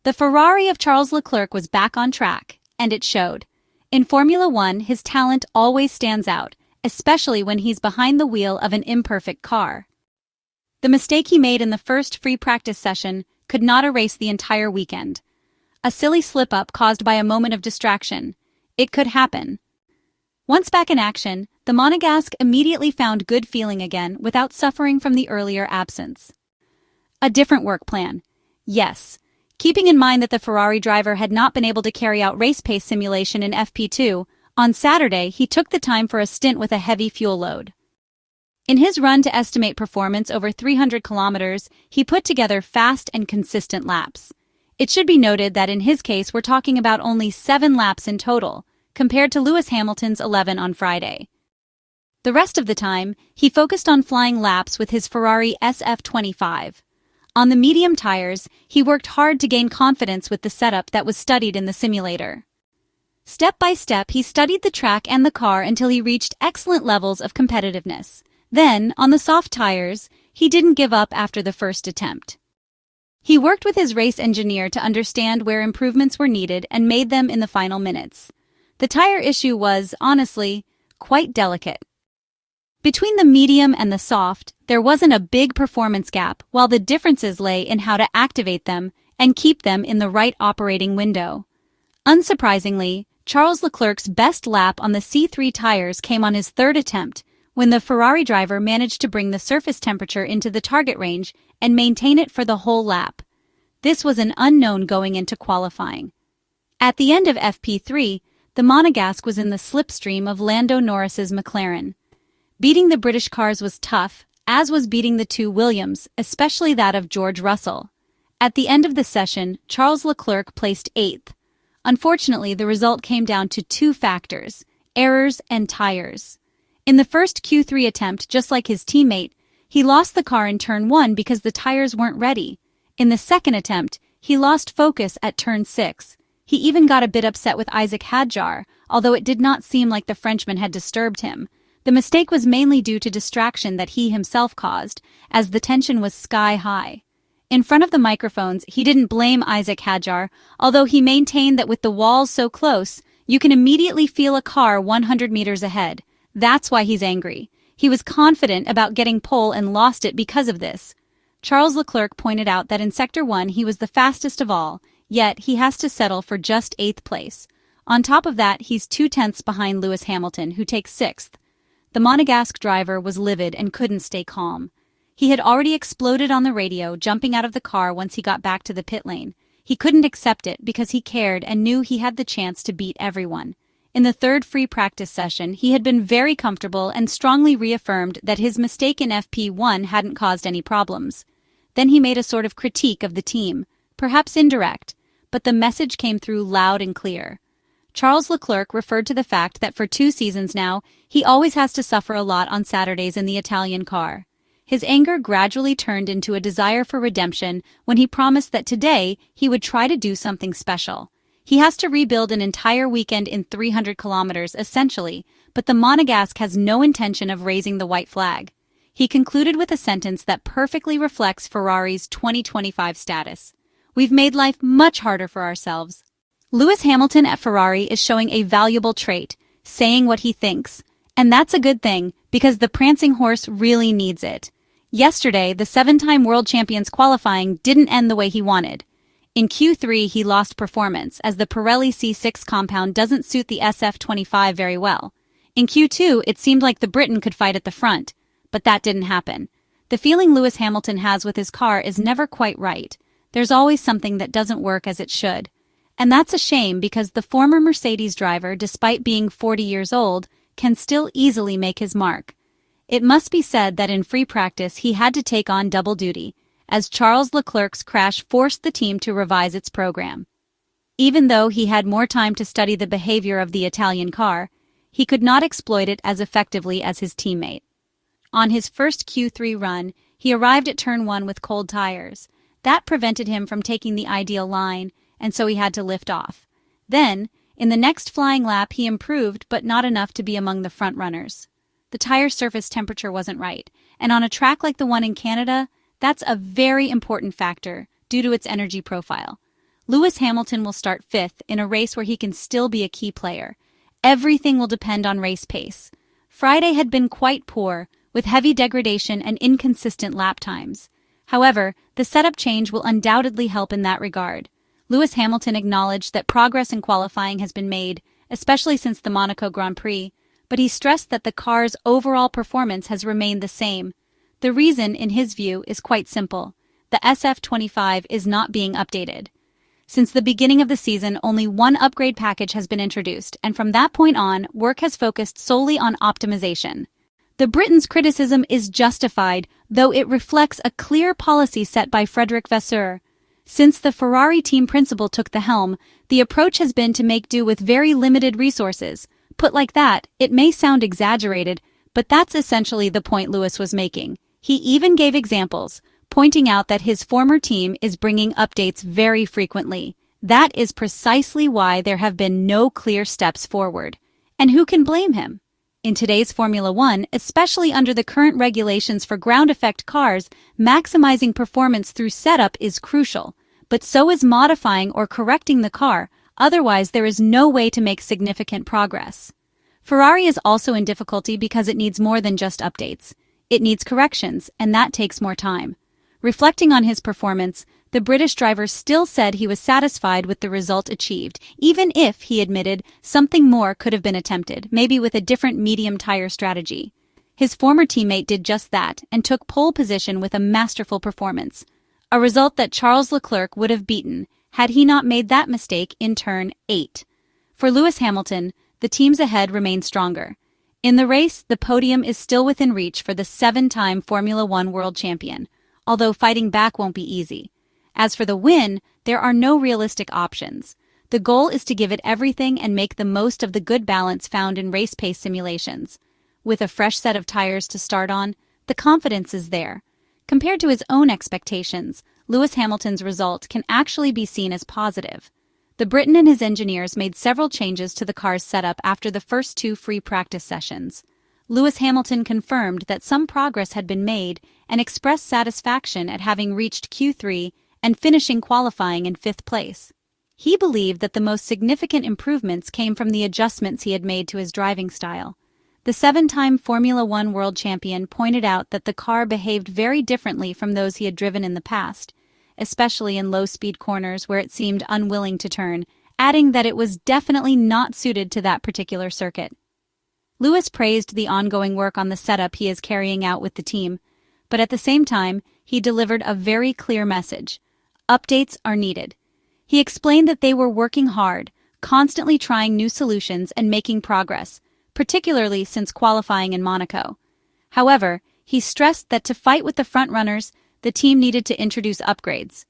The Ferrari of Charles Leclerc was back on track, and it showed. In Formula One, his talent always stands out, especially when he's behind the wheel of an imperfect car. The mistake he made in the first free practice session could not erase the entire weekend. A silly slip-up caused by a moment of distraction. It could happen. Once back in action, the Monegasque immediately found good feeling again without suffering from the earlier absence. A different work plan. Yes. Keeping in mind that the Ferrari driver had not been able to carry out race pace simulation in FP2, on Saturday he took the time for a stint with a heavy fuel load. In his run to estimate performance over 300 kilometers, he put together fast and consistent laps. It should be noted that in his case we're talking about only 7 laps in total, compared to Lewis Hamilton's 11 on Friday. The rest of the time, he focused on flying laps with his Ferrari SF25. On the medium tires, he worked hard to gain confidence with the setup that was studied in the simulator. Step by step, he studied the track and the car until he reached excellent levels of competitiveness. Then, on the soft tires, he didn't give up after the first attempt. He worked with his race engineer to understand where improvements were needed and made them in the final minutes. The tire issue was, honestly, quite delicate. Between the medium and the soft, there wasn't a big performance gap, while the differences lay in how to activate them and keep them in the right operating window. Unsurprisingly, Charles Leclerc's best lap on the C3 tires came on his third attempt, when the Ferrari driver managed to bring the surface temperature into the target range and maintain it for the whole lap. This was an unknown going into qualifying. At the end of FP3, the Monegasque was in the slipstream of Lando Norris's McLaren. Beating the British cars was tough, as was beating the two Williams, especially that of George Russell. At the end of the session, Charles Leclerc placed 8th. Unfortunately, the result came down to 2 factors: errors and tires. In the first Q3 attempt, just like his teammate, he lost the car in turn 1 because the tires weren't ready. In the second attempt, he lost focus at turn 6. He even got a bit upset with Isaac Hadjar, although it did not seem like the Frenchman had disturbed him. The mistake was mainly due to distraction that he himself caused, as the tension was sky-high. In front of the microphones, he didn't blame Isaac Hadjar, although he maintained that with the walls so close, you can immediately feel a car 100 meters ahead. That's why he's angry. He was confident about getting pole and lost it because of this. Charles Leclerc pointed out that in Sector 1 he was the fastest of all, yet he has to settle for just 8th place. On top of that, he's 2/10 behind Lewis Hamilton, who takes 6th. The Monegasque driver was livid and couldn't stay calm. He had already exploded on the radio, jumping out of the car once he got back to the pit lane. He couldn't accept it because he cared and knew he had the chance to beat everyone. In the third free practice session, he had been very comfortable and strongly reaffirmed that his mistake in FP1 hadn't caused any problems. Then he made a sort of critique of the team, perhaps indirect, but the message came through loud and clear. Charles Leclerc referred to the fact that for 2 seasons now, he always has to suffer a lot on Saturdays in the Italian car. His anger gradually turned into a desire for redemption when he promised that today he would try to do something special. He has to rebuild an entire weekend in 300 kilometers, essentially, but the Monegasque has no intention of raising the white flag. He concluded with a sentence that perfectly reflects Ferrari's 2025 status. We've made life much harder for ourselves. Lewis Hamilton at Ferrari is showing a valuable trait, saying what he thinks. And that's a good thing, because the prancing horse really needs it. Yesterday, the 7-time world champion's qualifying didn't end the way he wanted. In Q3, he lost performance, as the Pirelli C6 compound doesn't suit the SF25 very well. In Q2, it seemed like the Briton could fight at the front, but that didn't happen. The feeling Lewis Hamilton has with his car is never quite right. There's always something that doesn't work as it should. And that's a shame because the former Mercedes driver, despite being 40 years old, can still easily make his mark. It must be said that in free practice he had to take on double duty, as Charles Leclerc's crash forced the team to revise its program. Even though he had more time to study the behavior of the Italian car, he could not exploit it as effectively as his teammate. On his first Q3 run, he arrived at turn 1 with cold tires. That prevented him from taking the ideal line, and so he had to lift off. Then, in the next flying lap, he improved, but not enough to be among the front runners. The tire surface temperature wasn't right, and on a track like the one in Canada, that's a very important factor due to its energy profile. Lewis Hamilton will start fifth in a race where he can still be a key player. Everything will depend on race pace. Friday had been quite poor, with heavy degradation and inconsistent lap times. However, the setup change will undoubtedly help in that regard. Lewis Hamilton acknowledged that progress in qualifying has been made, especially since the Monaco Grand Prix, but he stressed that the car's overall performance has remained the same. The reason, in his view, is quite simple. The SF25 is not being updated. Since the beginning of the season, only one upgrade package has been introduced, and from that point on, work has focused solely on optimization. The Britain's criticism is justified, though it reflects a clear policy set by Vasseur. Since the Ferrari team principal took the helm, the approach has been to make do with very limited resources. Put like that, it may sound exaggerated, but that's essentially the point Lewis was making. He even gave examples, pointing out that his former team is bringing updates very frequently. That is precisely why there have been no clear steps forward. And who can blame him? In today's Formula One, especially under the current regulations for ground effect cars, maximizing performance through setup is crucial, but so is modifying or correcting the car, otherwise there is no way to make significant progress. Ferrari is also in difficulty because it needs more than just updates. It needs corrections, and that takes more time. Reflecting on his performance, the British driver still said he was satisfied with the result achieved, even if, he admitted, something more could have been attempted, maybe with a different medium tire strategy. His former teammate did just that and took pole position with a masterful performance, a result that Charles Leclerc would have beaten had he not made that mistake in turn 8. For Lewis Hamilton, the teams ahead remain stronger. In the race, the podium is still within reach for the 7-time Formula One world champion, although fighting back won't be easy. As for the win, there are no realistic options. The goal is to give it everything and make the most of the good balance found in race pace simulations. With a fresh set of tires to start on, the confidence is there. Compared to his own expectations, Lewis Hamilton's result can actually be seen as positive. The Briton and his engineers made several changes to the car's setup after the first 2 free practice sessions. Lewis Hamilton confirmed that some progress had been made and expressed satisfaction at having reached Q3 and finishing qualifying in 5th place. He believed that the most significant improvements came from the adjustments he had made to his driving style. The 7-time Formula One world champion pointed out that the car behaved very differently from those he had driven in the past, especially in low-speed corners where it seemed unwilling to turn, adding that it was definitely not suited to that particular circuit. Lewis praised the ongoing work on the setup he is carrying out with the team, but at the same time, he delivered a very clear message. Updates are needed. He explained that they were working hard, constantly trying new solutions and making progress, particularly since qualifying in Monaco. However, he stressed that to fight with the front-runners, the team needed to introduce upgrades.